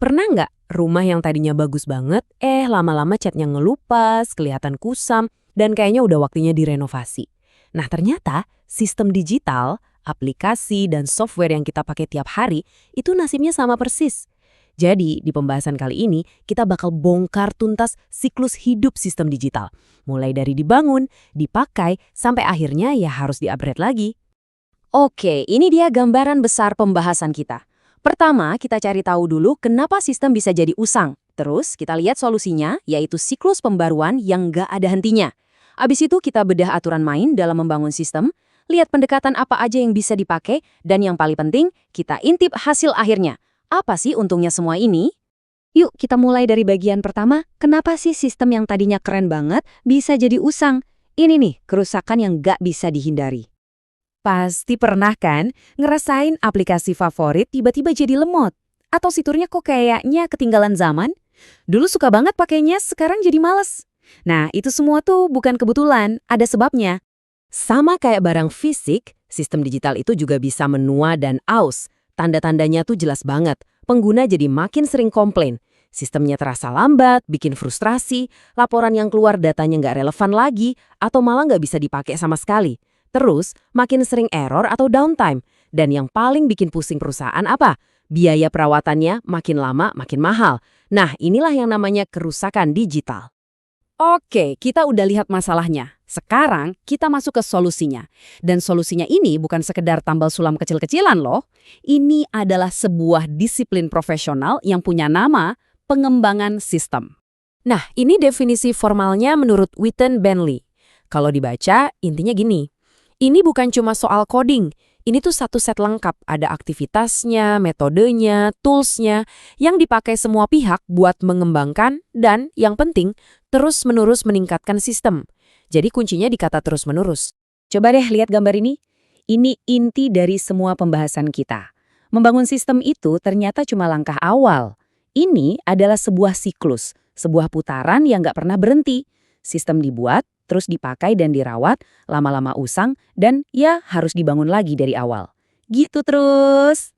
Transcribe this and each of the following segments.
Pernah nggak rumah yang tadinya bagus banget, lama-lama catnya ngelupas, kelihatan kusam, dan kayaknya udah waktunya direnovasi. Nah ternyata sistem digital, aplikasi, dan software yang kita pakai tiap hari itu nasibnya sama persis. Jadi di pembahasan kali ini kita bakal bongkar tuntas siklus hidup sistem digital. Mulai dari dibangun, dipakai, sampai akhirnya ya harus di-upgrade lagi. Oke, ini dia gambaran besar pembahasan kita. Pertama, kita cari tahu dulu kenapa sistem bisa jadi usang. Terus, kita lihat solusinya, yaitu siklus pembaruan yang nggak ada hentinya. Abis itu, kita bedah aturan main dalam membangun sistem, lihat pendekatan apa aja yang bisa dipakai, dan yang paling penting, kita intip hasil akhirnya. Apa sih untungnya semua ini? Yuk, kita mulai dari bagian pertama. Kenapa sih sistem yang tadinya keren banget bisa jadi usang? Ini nih, kerusakan yang nggak bisa dihindari. Pasti pernah kan ngerasain aplikasi favorit tiba-tiba jadi lemot? Atau fiturnya kok kayaknya ketinggalan zaman? Dulu suka banget pakainya, sekarang jadi males. Nah, itu semua tuh bukan kebetulan, ada sebabnya. Sama kayak barang fisik, sistem digital itu juga bisa menua dan aus. Tanda-tandanya tuh jelas banget. Pengguna jadi makin sering komplain. Sistemnya terasa lambat, bikin frustrasi, laporan yang keluar datanya nggak relevan lagi, atau malah nggak bisa dipakai sama sekali. Terus, makin sering error atau downtime. Dan yang paling bikin pusing perusahaan apa? Biaya perawatannya makin lama makin mahal. Nah, inilah yang namanya kerusakan digital. Oke, kita udah lihat masalahnya. Sekarang kita masuk ke solusinya. Dan solusinya ini bukan sekedar tambal sulam kecil-kecilan loh. Ini adalah sebuah disiplin profesional yang punya nama pengembangan sistem. Nah, ini definisi formalnya menurut Witten Bentley. Kalau dibaca, intinya gini. Ini bukan cuma soal coding, ini tuh satu set lengkap, ada aktivitasnya, metodenya, toolsnya, yang dipakai semua pihak buat mengembangkan dan, yang penting, terus-menerus meningkatkan sistem. Jadi kuncinya di kata terus-menerus. Coba deh lihat gambar ini. Ini inti dari semua pembahasan kita. Membangun sistem itu ternyata cuma langkah awal. Ini adalah sebuah siklus, sebuah putaran yang nggak pernah berhenti. Sistem dibuat, terus dipakai dan dirawat, lama-lama usang, dan ya harus dibangun lagi dari awal. Gitu terus.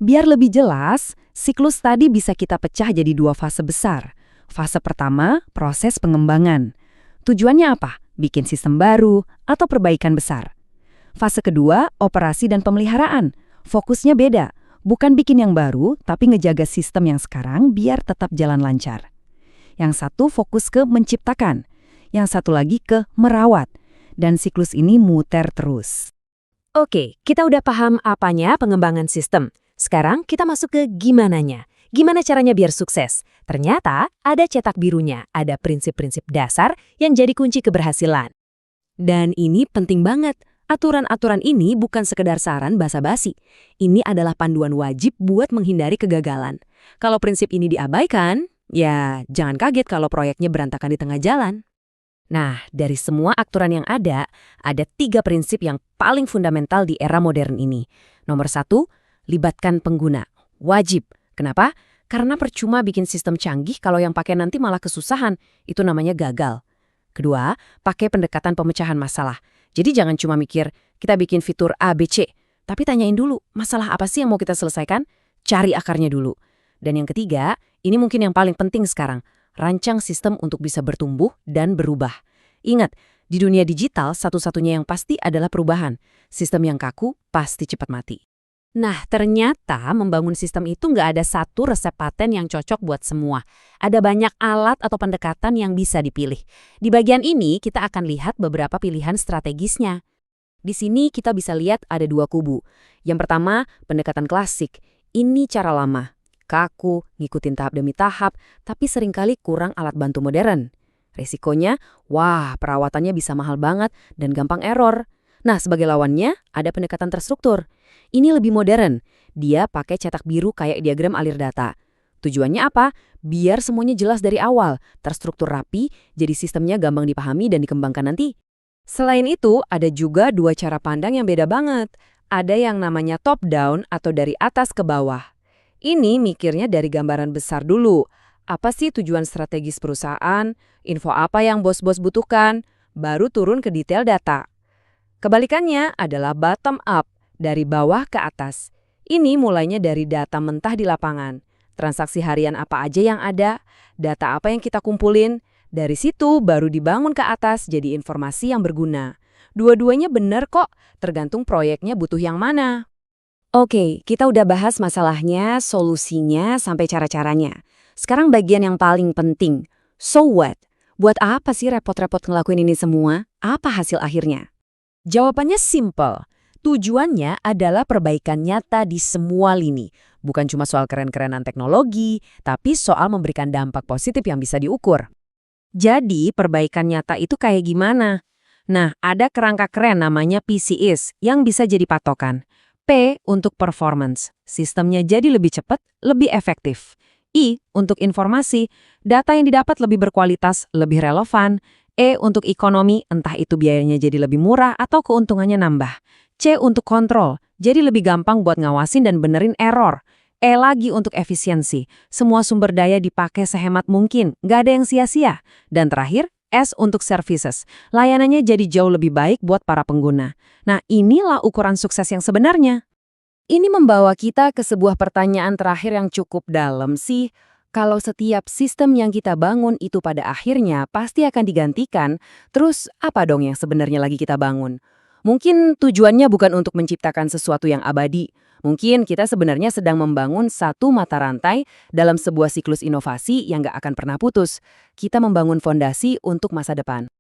Biar lebih jelas, siklus tadi bisa kita pecah jadi dua fase besar. Fase pertama, proses pengembangan. Tujuannya apa? Bikin sistem baru atau perbaikan besar. Fase kedua, operasi dan pemeliharaan. Fokusnya beda, bukan bikin yang baru, tapi ngejaga sistem yang sekarang biar tetap jalan lancar. Yang satu fokus ke menciptakan, yang satu lagi ke merawat, dan siklus ini muter terus. Oke, kita udah paham apanya pengembangan sistem. Sekarang kita masuk ke gimananya. Gimana caranya biar sukses? Ternyata ada cetak birunya, ada prinsip-prinsip dasar yang jadi kunci keberhasilan. Dan ini penting banget. Aturan-aturan ini bukan sekedar saran basa-basi. Ini adalah panduan wajib buat menghindari kegagalan. Kalau prinsip ini diabaikan, ya jangan kaget kalau proyeknya berantakan di tengah jalan. Nah, dari semua aturan yang ada 3 prinsip yang paling fundamental di era modern ini. Nomor 1, libatkan pengguna. Wajib. Kenapa? Karena percuma bikin sistem canggih kalau yang pakai nanti malah kesusahan. Itu namanya gagal. Kedua, pakai pendekatan pemecahan masalah. Jadi jangan cuma mikir, kita bikin fitur A, B, C. Tapi tanyain dulu, masalah apa sih yang mau kita selesaikan? Cari akarnya dulu. Dan yang ketiga, ini mungkin yang paling penting sekarang. Rancang sistem untuk bisa bertumbuh dan berubah. Ingat, di dunia digital satu-satunya yang pasti adalah perubahan. Sistem yang kaku pasti cepat mati. Nah, ternyata membangun sistem itu nggak ada satu resep paten yang cocok buat semua. Ada banyak alat atau pendekatan yang bisa dipilih. Di bagian ini kita akan lihat beberapa pilihan strategisnya. Di sini kita bisa lihat ada 2 kubu. Yang pertama, pendekatan klasik. Ini cara lama. Kaku, ngikutin tahap demi tahap, tapi seringkali kurang alat bantu modern. Resikonya, wah perawatannya bisa mahal banget dan gampang error. Nah, sebagai lawannya, ada pendekatan terstruktur. Ini lebih modern. Dia pakai cetak biru kayak diagram alir data. Tujuannya apa? Biar semuanya jelas dari awal, terstruktur rapi, jadi sistemnya gampang dipahami dan dikembangkan nanti. Selain itu, ada juga 2 cara pandang yang beda banget. Ada yang namanya top-down atau dari atas ke bawah. Ini mikirnya dari gambaran besar dulu. Apa sih tujuan strategis perusahaan? Info apa yang bos-bos butuhkan? Baru turun ke detail data. Kebalikannya adalah bottom up, dari bawah ke atas. Ini mulainya dari data mentah di lapangan. transaksi harian apa aja yang ada, data apa yang kita kumpulin. Dari situ baru dibangun ke atas jadi informasi yang berguna. Dua-duanya benar kok, tergantung proyeknya butuh yang mana. Oke, kita udah bahas masalahnya, solusinya, sampai cara-caranya. Sekarang bagian yang paling penting. So what? Buat apa sih repot-repot ngelakuin ini semua? Apa hasil akhirnya? Jawabannya simple. Tujuannya adalah perbaikan nyata di semua lini. Bukan cuma soal keren-kerenan teknologi, tapi soal memberikan dampak positif yang bisa diukur. Jadi, perbaikan nyata itu kayak gimana? Nah, ada kerangka keren namanya PCIS yang bisa jadi patokan. P untuk performance, sistemnya jadi lebih cepat, lebih efektif. I untuk informasi, data yang didapat lebih berkualitas, lebih relevan. E untuk ekonomi, entah itu biayanya jadi lebih murah atau keuntungannya nambah. C untuk kontrol, jadi lebih gampang buat ngawasin dan benerin error. E lagi untuk efisiensi, semua sumber daya dipakai sehemat mungkin, nggak ada yang sia-sia. Dan terakhir, S untuk services, layanannya jadi jauh lebih baik buat para pengguna. Nah, inilah ukuran sukses yang sebenarnya. Ini membawa kita ke sebuah pertanyaan terakhir yang cukup dalam sih. Kalau setiap sistem yang kita bangun itu pada akhirnya pasti akan digantikan, terus apa dong yang sebenarnya lagi kita bangun? Mungkin tujuannya bukan untuk menciptakan sesuatu yang abadi. Mungkin kita sebenarnya sedang membangun satu mata rantai dalam sebuah siklus inovasi yang nggak akan pernah putus. Kita membangun fondasi untuk masa depan.